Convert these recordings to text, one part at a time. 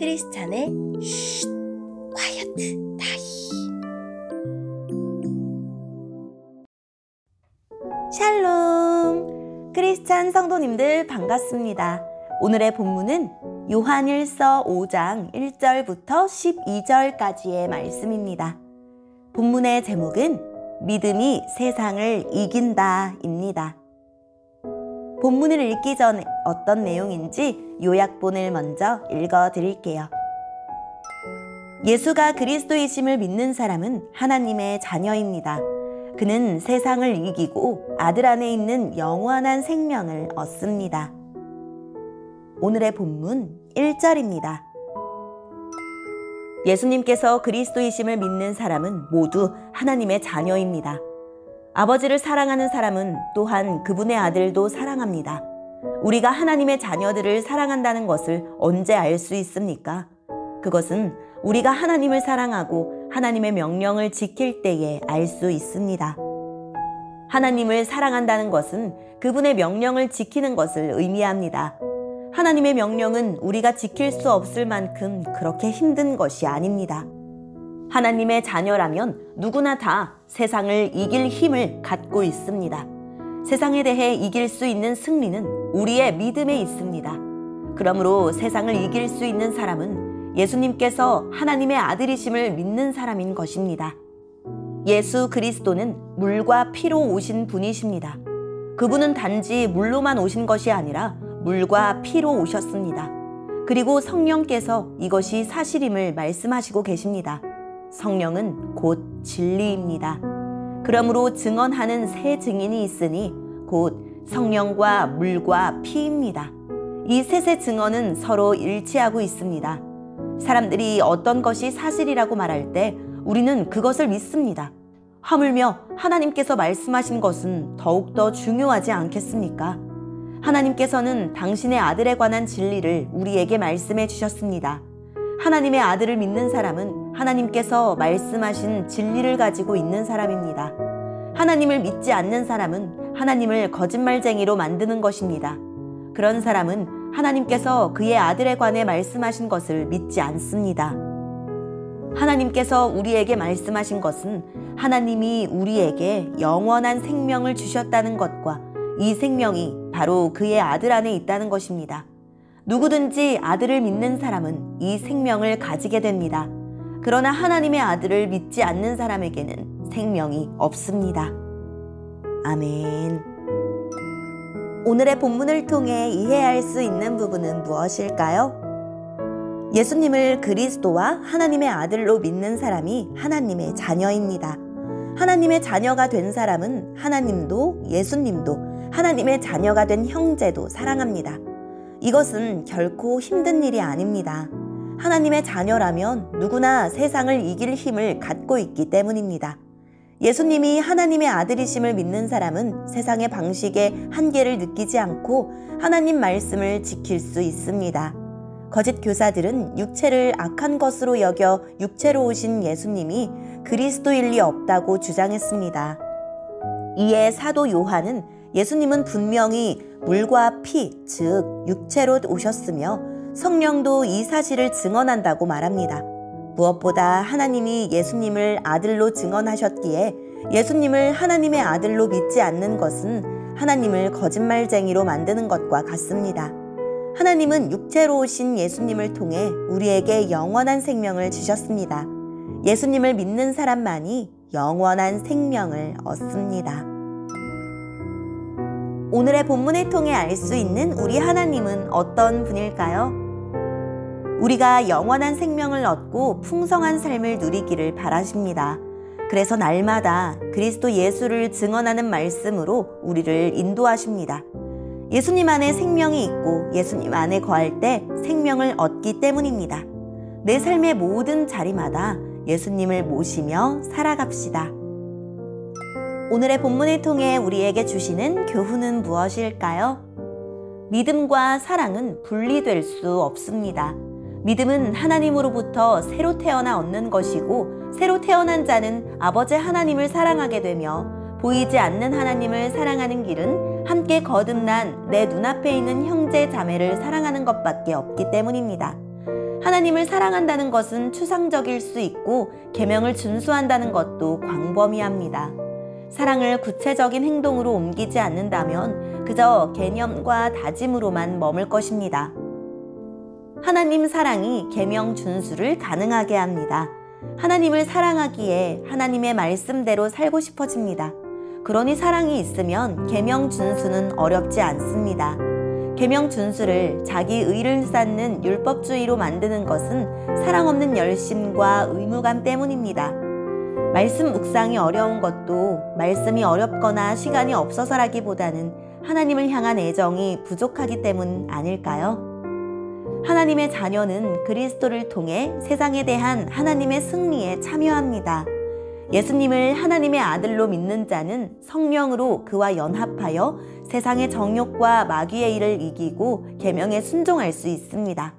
크리스찬의 쉿 콰이어트 타임. 샬롬! 크리스찬 성도님들 반갑습니다. 오늘의 본문은 요한일서 5장 1절부터 12절까지의 말씀입니다. 본문의 제목은 믿음이 세상을 이긴다 입니다. 본문을 읽기 전에 어떤 내용인지 요약본을 먼저 읽어드릴게요. 예수가 그리스도이심을 믿는 사람은 하나님의 자녀입니다. 그는 세상을 이기고 아들 안에 있는 영원한 생명을 얻습니다. 오늘의 본문 1절입니다. 예수님께서 그리스도이심을 믿는 사람은 모두 하나님의 자녀입니다. 아버지를 사랑하는 사람은 또한 그분의 아들도 사랑합니다. 우리가 하나님의 자녀들을 사랑한다는 것을 언제 알 수 있습니까? 그것은 우리가 하나님을 사랑하고 하나님의 명령을 지킬 때에 알 수 있습니다. 하나님을 사랑한다는 것은 그분의 명령을 지키는 것을 의미합니다. 하나님의 명령은 우리가 지킬 수 없을 만큼 그렇게 힘든 것이 아닙니다. 하나님의 자녀라면 누구나 다 세상을 이길 힘을 갖고 있습니다. 세상에 대해 이길 수 있는 승리는 우리의 믿음에 있습니다. 그러므로 세상을 이길 수 있는 사람은 예수님께서 하나님의 아들이심을 믿는 사람인 것입니다. 예수 그리스도는 물과 피로 오신 분이십니다. 그분은 단지 물로만 오신 것이 아니라 물과 피로 오셨습니다. 그리고 성령께서 이것이 사실임을 말씀하시고 계십니다. 성령은 곧 진리입니다. 그러므로 증언하는 세 증인이 있으니 곧 성령과 물과 피입니다. 이 셋의 증언은 서로 일치하고 있습니다. 사람들이 어떤 것이 사실이라고 말할 때 우리는 그것을 믿습니다. 하물며 하나님께서 말씀하신 것은 더욱더 중요하지 않겠습니까? 하나님께서는 당신의 아들에 관한 진리를 우리에게 말씀해 주셨습니다. 하나님의 아들을 믿는 사람은 하나님께서 말씀하신 진리를 가지고 있는 사람입니다. 하나님을 믿지 않는 사람은 하나님을 거짓말쟁이로 만드는 것입니다. 그런 사람은 하나님께서 그의 아들에 관해 말씀하신 것을 믿지 않습니다. 하나님께서 우리에게 말씀하신 것은 하나님이 우리에게 영원한 생명을 주셨다는 것과 이 생명이 바로 그의 아들 안에 있다는 것입니다. 누구든지 아들을 믿는 사람은 이 생명을 가지게 됩니다. 그러나 하나님의 아들을 믿지 않는 사람에게는 생명이 없습니다. 아멘. 오늘의 본문을 통해 이해할 수 있는 부분은 무엇일까요? 예수님을 그리스도와 하나님의 아들로 믿는 사람이 하나님의 자녀입니다. 하나님의 자녀가 된 사람은 하나님도 예수님도 하나님의 자녀가 된 형제도 사랑합니다. 이것은 결코 힘든 일이 아닙니다. 하나님의 자녀라면 누구나 세상을 이길 힘을 갖고 있기 때문입니다. 예수님이 하나님의 아들이심을 믿는 사람은 세상의 방식에 한계를 느끼지 않고 하나님 말씀을 지킬 수 있습니다. 거짓 교사들은 육체를 악한 것으로 여겨 육체로 오신 예수님이 그리스도일 리 없다고 주장했습니다. 이에 사도 요한은 예수님은 분명히 물과 피, 즉 육체로 오셨으며 성령도 이 사실을 증언한다고 말합니다. 무엇보다 하나님이 예수님을 아들로 증언하셨기에 예수님을 하나님의 아들로 믿지 않는 것은 하나님을 거짓말쟁이로 만드는 것과 같습니다. 하나님은 육체로 오신 예수님을 통해 우리에게 영원한 생명을 주셨습니다. 예수님을 믿는 사람만이 영원한 생명을 얻습니다. 오늘의 본문을 통해 알 수 있는 우리 하나님은 어떤 분일까요? 우리가 영원한 생명을 얻고 풍성한 삶을 누리기를 바라십니다. 그래서 날마다 그리스도 예수를 증언하는 말씀으로 우리를 인도하십니다. 예수님 안에 생명이 있고 예수님 안에 거할 때 생명을 얻기 때문입니다. 내 삶의 모든 자리마다 예수님을 모시며 살아갑시다. 오늘의 본문을 통해 우리에게 주시는 교훈은 무엇일까요? 믿음과 사랑은 분리될 수 없습니다. 믿음은 하나님으로부터 새로 태어나 얻는 것이고 새로 태어난 자는 아버지 하나님을 사랑하게 되며 보이지 않는 하나님을 사랑하는 길은 함께 거듭난 내 눈앞에 있는 형제 자매를 사랑하는 것밖에 없기 때문입니다. 하나님을 사랑한다는 것은 추상적일 수 있고 계명을 준수한다는 것도 광범위합니다. 사랑을 구체적인 행동으로 옮기지 않는다면 그저 개념과 다짐으로만 머물 것입니다. 하나님 사랑이 계명 준수를 가능하게 합니다. 하나님을 사랑하기에 하나님의 말씀대로 살고 싶어집니다. 그러니 사랑이 있으면 계명 준수는 어렵지 않습니다. 계명 준수를 자기 의를 쌓는 율법주의로 만드는 것은 사랑 없는 열심과 의무감 때문입니다. 말씀 묵상이 어려운 것도 말씀이 어렵거나 시간이 없어서라기보다는 하나님을 향한 애정이 부족하기 때문 아닐까요? 하나님의 자녀는 그리스도를 통해 세상에 대한 하나님의 승리에 참여합니다. 예수님을 하나님의 아들로 믿는 자는 성령으로 그와 연합하여 세상의 정욕과 마귀의 일을 이기고 계명에 순종할 수 있습니다.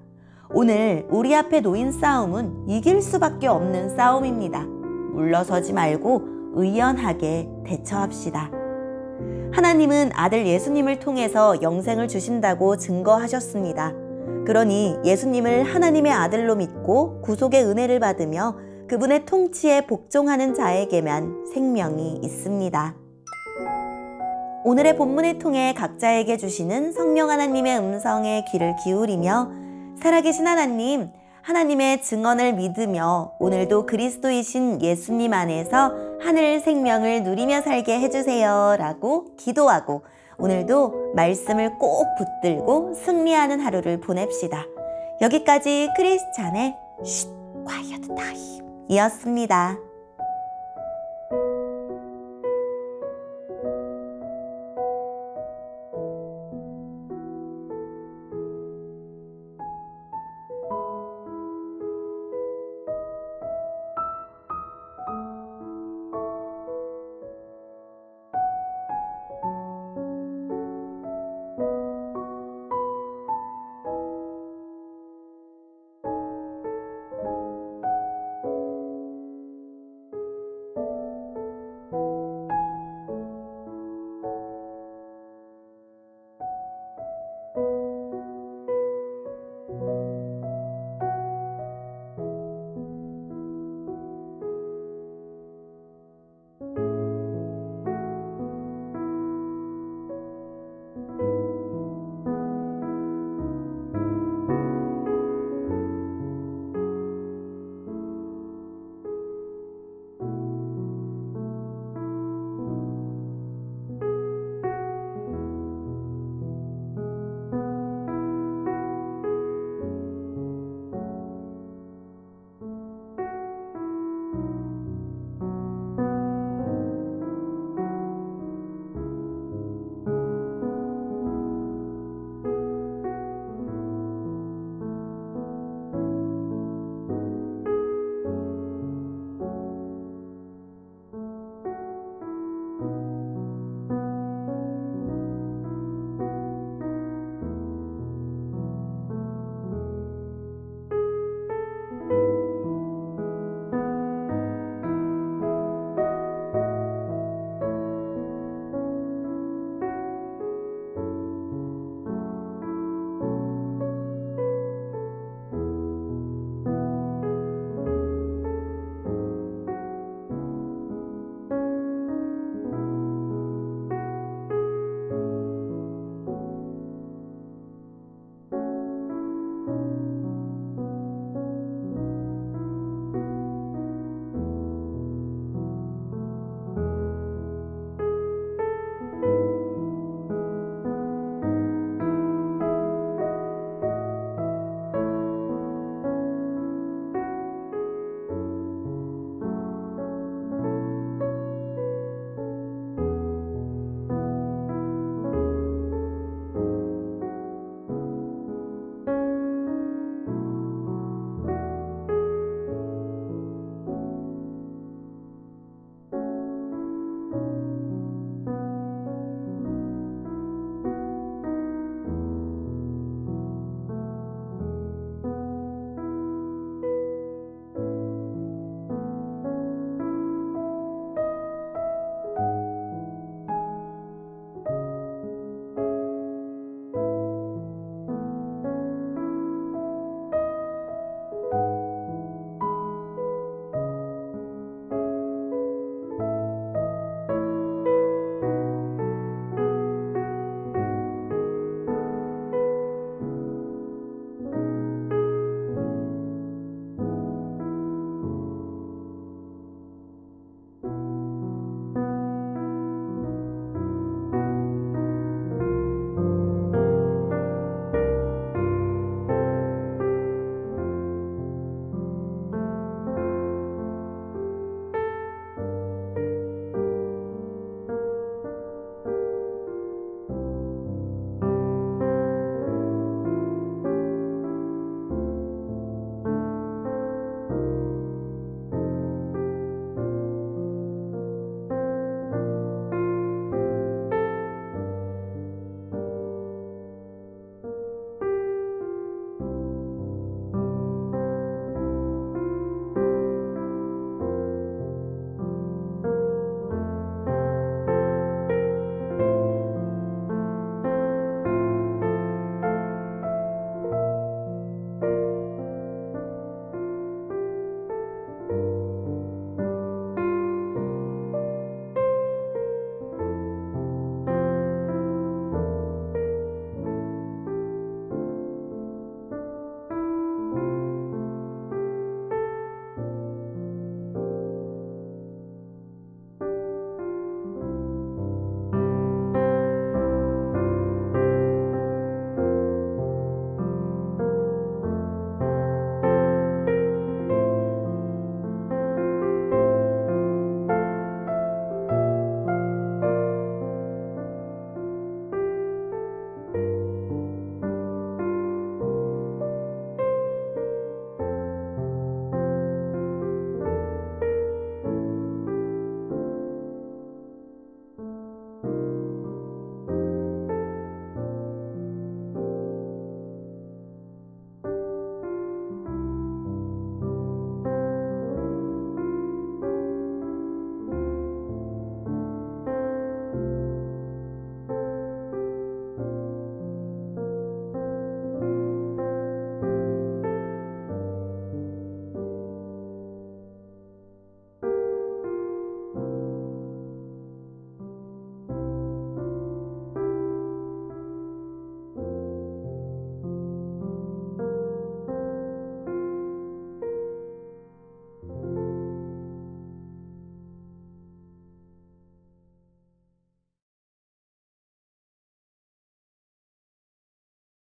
오늘 우리 앞에 놓인 싸움은 이길 수밖에 없는 싸움입니다. 물러서지 말고 의연하게 대처합시다. 하나님은 아들 예수님을 통해서 영생을 주신다고 증거하셨습니다. 그러니 예수님을 하나님의 아들로 믿고 구속의 은혜를 받으며 그분의 통치에 복종하는 자에게만 생명이 있습니다. 오늘의 본문을 통해 각자에게 주시는 성령 하나님의 음성에 귀를 기울이며 살아계신 하나님, 하나님의 증언을 믿으며 오늘도 그리스도이신 예수님 안에서 하늘 생명을 누리며 살게 해주세요 라고 기도하고 오늘도 말씀을 꼭 붙들고 승리하는 하루를 보냅시다. 여기까지 크리스찬의 쉿 콰이어트 타임 이었습니다.